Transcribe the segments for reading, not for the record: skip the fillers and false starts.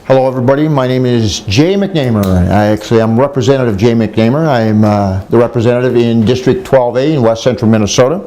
Hello everybody, my name is Jay McNamar. I'm Representative Jay McNamar. I am the representative in District 12A in west central Minnesota.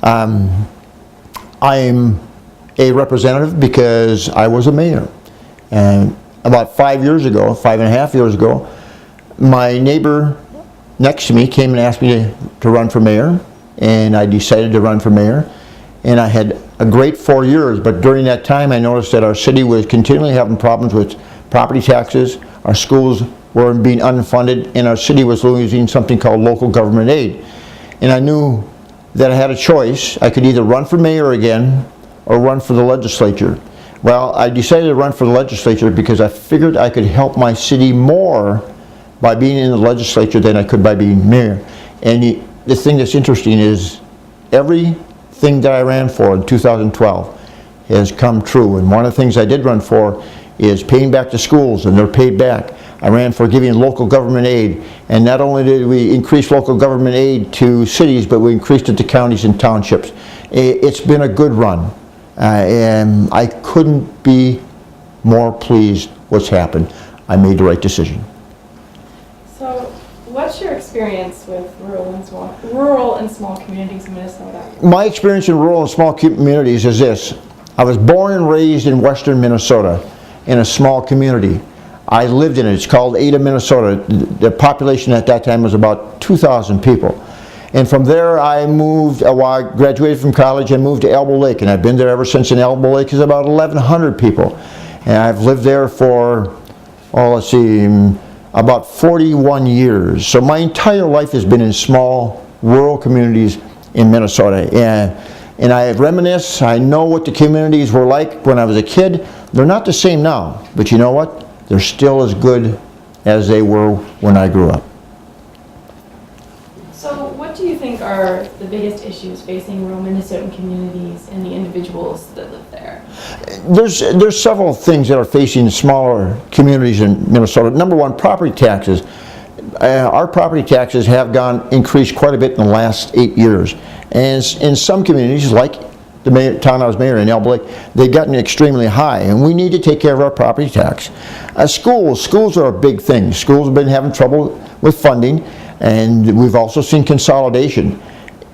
I am a representative because I was a mayor. And about 5 years ago, 5.5 years ago, my neighbor next to me came and asked me to run for mayor, and I decided to run for mayor. And I had a great 4 years, but during that time I noticed that our city was continually having problems with property taxes, our schools were being unfunded, and our city was losing something called local government aid. And I knew that I had a choice. I could either run for mayor again or run for the legislature. Well, I decided to run for the legislature because I figured I could help my city more by being in the legislature than I could by being mayor. And the thing that's interesting is everything that I ran for in 2012 has come true. And one of the things I did run for is paying back the schools, and they're paid back. I ran for giving local government aid, and not only did we increase local government aid to cities, but we increased it to counties and townships. It's been a good run, and I couldn't be more pleased what's happened. I made the right decision. So, what's your experience with rural and small communities in Minnesota? My experience in rural and small communities is this. I was born and raised in western Minnesota in a small community. I lived in it. It's called Ada, Minnesota. The population at that time was about 2,000 people. And from there I moved, I graduated from college and moved to Elbow Lake, and I've been there ever since. And Elbow Lake is about 1,100 people. And I've lived there for, about 41 years. So my entire life has been in small rural communities in Minnesota. And I reminisce, I know what the communities were like when I was a kid. They're not the same now, but you know what? They're still as good as they were when I grew up. So what do you think are the biggest issues facing rural Minnesotan communities and the individuals that live there? There's several things that are facing smaller communities in Minnesota. Number one, property taxes. Our property taxes have increased quite a bit in the last 8 years. And in some communities, like the town I was mayor in, Elbow Lake, they've gotten extremely high, and we need to take care of our property tax. Schools are a big thing. Schools have been having trouble with funding, and we've also seen consolidation.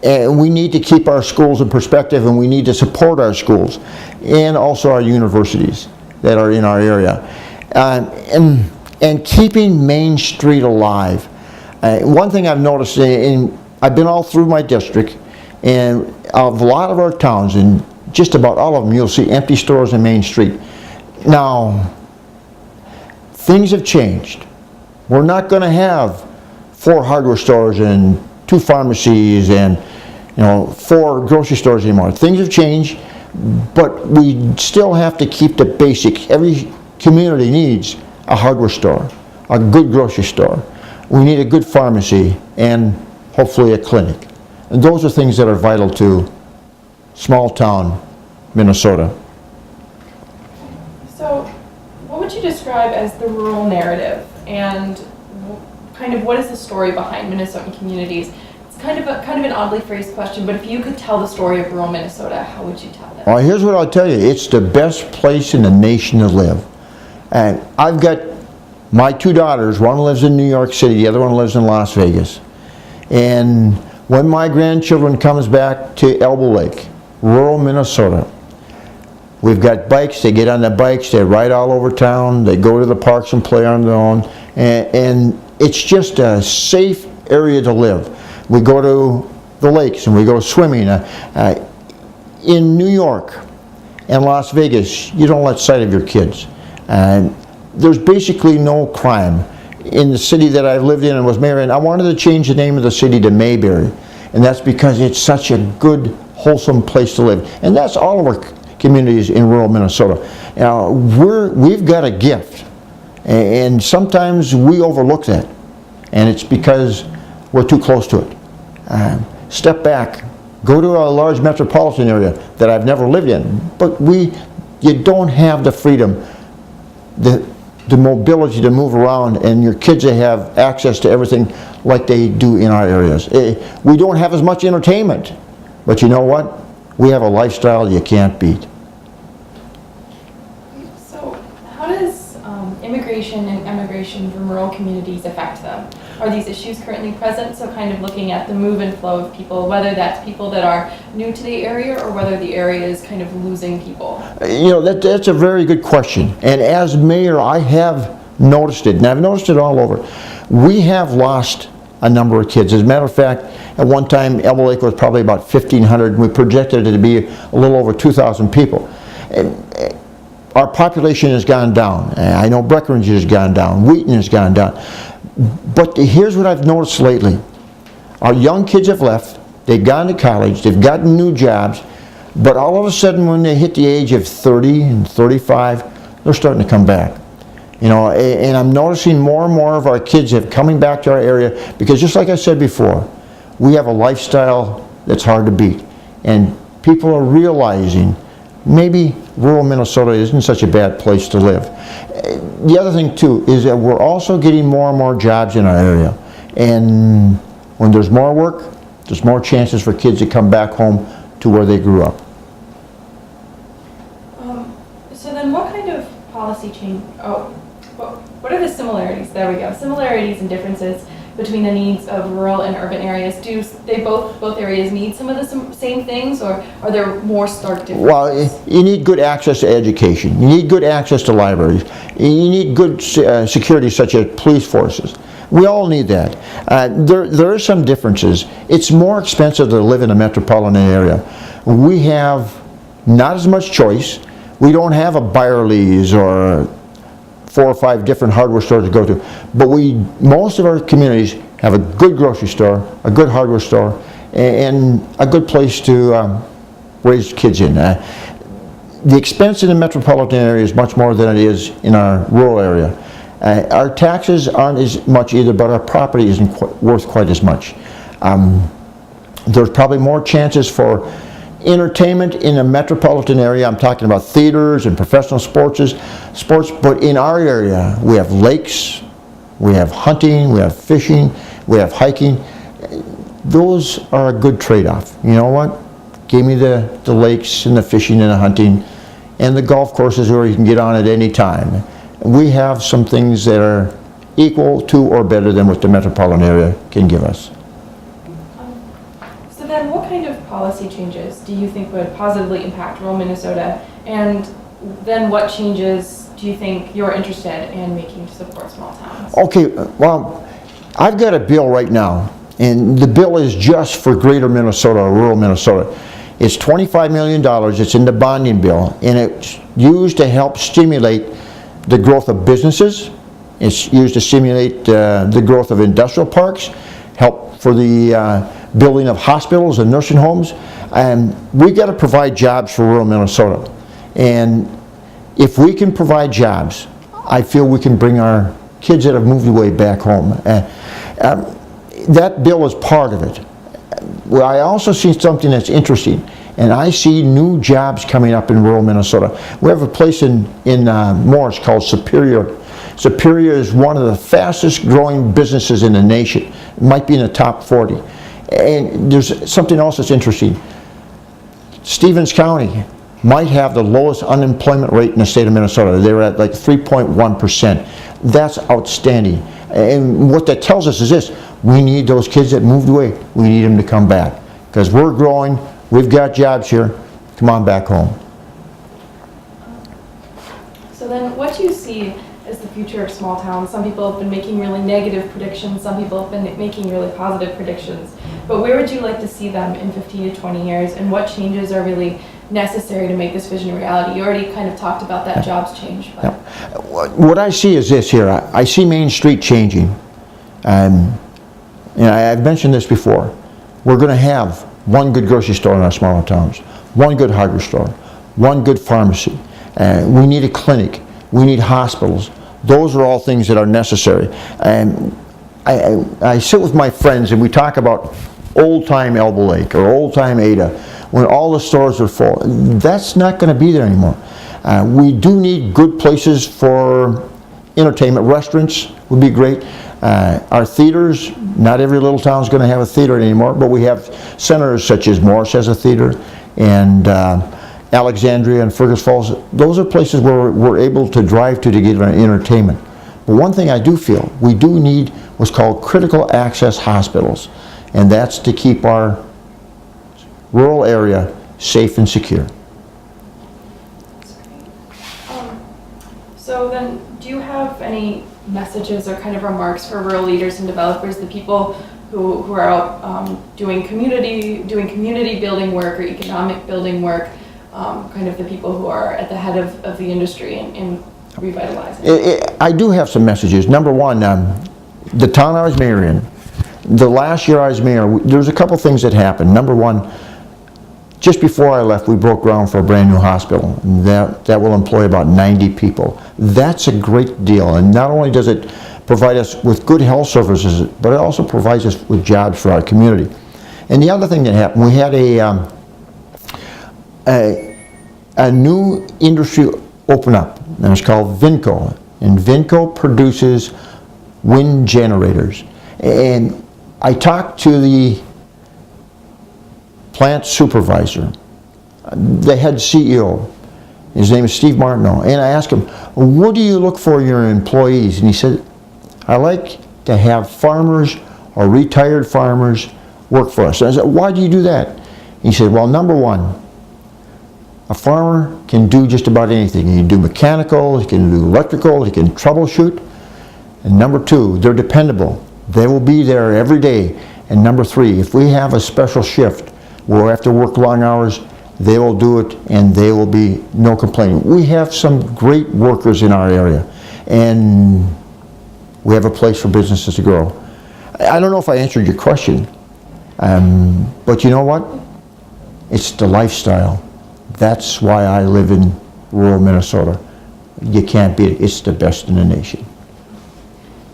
And we need to keep our schools in perspective, and we need to support our schools, and also our universities that are in our area. And keeping Main Street alive. One thing I've noticed, I've been all through my district, and a lot of our towns, and just about all of them, you'll see empty stores on Main Street. Now, things have changed. We're not going to have 4 hardware stores and 2 pharmacies and 4 grocery stores anymore. Things have changed, but we still have to keep the basics. Every community needs a hardware store, a good grocery store. We need a good pharmacy, and hopefully a clinic. And those are things that are vital to small town Minnesota. So what would you describe as the rural narrative, and kind of what is the story behind Minnesotan communities? It's kind of an oddly phrased question, but if you could tell the story of rural Minnesota, how would you tell it? Well, here's what I'll tell you. It's the best place in the nation to live. And I've got my 2 daughters. One lives in New York City, the other one lives in Las Vegas. And when my grandchildren comes back to Elbow Lake, rural Minnesota, we've got bikes. They get on the bikes, they ride all over town, they go to the parks and play on their own, and it's just a safe area to live. We go to the lakes and we go swimming. In New York and Las Vegas, you don't let sight of your kids. There's basically no crime. In the city that I lived in and was mayor in, I wanted to change the name of the city to Mayberry, and that's because it's such a good, wholesome place to live. And that's all of our communities in rural Minnesota. Now, we've got a gift, and sometimes we overlook that, and it's because we're too close to it. Step back, go to a large metropolitan area that I've never lived in, but you don't have the freedom, the mobility to move around, and your kids have access to everything like they do in our areas. We don't have as much entertainment, but you know what? We have a lifestyle you can't beat. So how does immigration and emigration from rural communities affect them? Are these issues currently present? So kind of looking at the move and flow of people, whether that's people that are new to the area or whether the area is kind of losing people. You know, that's a very good question. And as mayor, I have noticed it, and I've noticed it all over. We have lost a number of kids. As a matter of fact, at one time, Elbow Lake was probably about 1,500, and we projected it to be a little over 2,000 people. And our population has gone down. I know Breckenridge has gone down, Wheaton has gone down. But here's what I've noticed lately. Our young kids have left, they've gone to college, they've gotten new jobs, but all of a sudden when they hit the age of 30 and 35, they're starting to come back. You know, and I'm noticing more and more of our kids have coming back to our area because just like I said before, we have a lifestyle that's hard to beat. And people are realizing maybe rural Minnesota isn't such a bad place to live. The other thing too is that we're also getting more and more jobs in our area. And when there's more work, there's more chances for kids to come back home to where they grew up. So then what kind of policy change, what are the similarities, there we go, similarities and differences between the needs of rural and urban areas? Do they both areas need some of the same things, or are there more stark differences? Well, you need good access to education. You need good access to libraries. You need good security such as police forces. We all need that. There are some differences. It's more expensive to live in a metropolitan area. We have not as much choice. We don't have a Byerly's or 4 or 5 different hardware stores to go to, but most of our communities have a good grocery store, a good hardware store, and a good place to raise kids in. The expense in the metropolitan area is much more than it is in our rural area. Our taxes aren't as much either, but our property isn't worth quite as much. There's probably more chances for entertainment in a metropolitan area. I'm talking about theaters and professional sports, but in our area we have lakes, we have hunting, we have fishing, we have hiking. Those are a good trade-off. You know what? Give me the lakes and the fishing and the hunting and the golf courses where you can get on at any time. We have some things that are equal to or better than what the metropolitan area can give us. So then what kind of policy changes do you think would positively impact rural Minnesota? And then what changes do you think you're interested in making to support small towns? Okay, well, I've got a bill right now, and the bill is just for greater Minnesota, or rural Minnesota. It's $25 million, it's in the bonding bill, and it's used to help stimulate the growth of businesses. It's used to stimulate the growth of industrial parks, help for the building of hospitals and nursing homes. And we've got to provide jobs for rural Minnesota. And if we can provide jobs, I feel we can bring our kids that have moved away back home. That bill is part of it. Well, I also see something that's interesting, and I see new jobs coming up in rural Minnesota. We have a place in Morris called Superior. Superior is one of the fastest growing businesses in the nation. It might be in the top 40. And there's something else that's interesting. Stevens County might have the lowest unemployment rate in the state of Minnesota. They're at like 3.1%. That's outstanding. And what that tells us is this: we need those kids that moved away. We need them to come back because we're growing. We've got jobs here. Come on back home. So then what do you see as the future of small towns? Some people have been making really negative predictions. Some people have been making really positive predictions. But where would you like to see them in 15 to 20 years? And what changes are really necessary to make this vision a reality? You already kind of talked about that jobs change. But. What I see is this here. I see Main Street changing. I've mentioned this before. We're going to have one good grocery store in our smaller towns, one good hardware store, one good pharmacy. We need a clinic. We need hospitals. Those are all things that are necessary. And I sit with my friends and we talk about old-time Elbow Lake or old-time Ada when all the stores are full. That's not going to be there anymore. We do need good places for entertainment. Restaurants would be great. Our theaters, not every little town is going to have a theater anymore, but we have centers such as Morris has a theater, and Alexandria and Fergus Falls, those are places where we're able to drive to get our entertainment. But one thing I do feel, we do need what's called critical access hospitals, and that's to keep our rural area safe and secure. So then, do you have any messages or kind of remarks for rural leaders and developers, the people who are out doing community building work or economic building work, kind of the people who are at the head of the industry in revitalizing? I do have some messages. Number one, the town I was mayor in, the last year I was mayor, there's a couple things that happened. Number one, just before I left, we broke ground for a brand new hospital that will employ about 90 people. That's a great deal, and not only does it provide us with good health services, but it also provides us with jobs for our community. And the other thing that happened, we had a new industry open up, and it's called Vinco, and Vinco produces wind generators. And I talked to the plant supervisor, the head CEO, his name is Steve Martineau, and I asked him, what do you look for in your employees? And he said, I like to have farmers or retired farmers work for us. And I said, why do you do that? He said, well, number one, a farmer can do just about anything. He can do mechanical, he can do electrical, he can troubleshoot. And number two, they're dependable. They will be there every day. And number three, if we have a special shift where we have to work long hours, they will do it and they will be no complaining. We have some great workers in our area, and we have a place for businesses to grow. I don't know if I answered your question, but you know what? It's the lifestyle. That's why I live in rural Minnesota. You can't beat it. It's the best in the nation.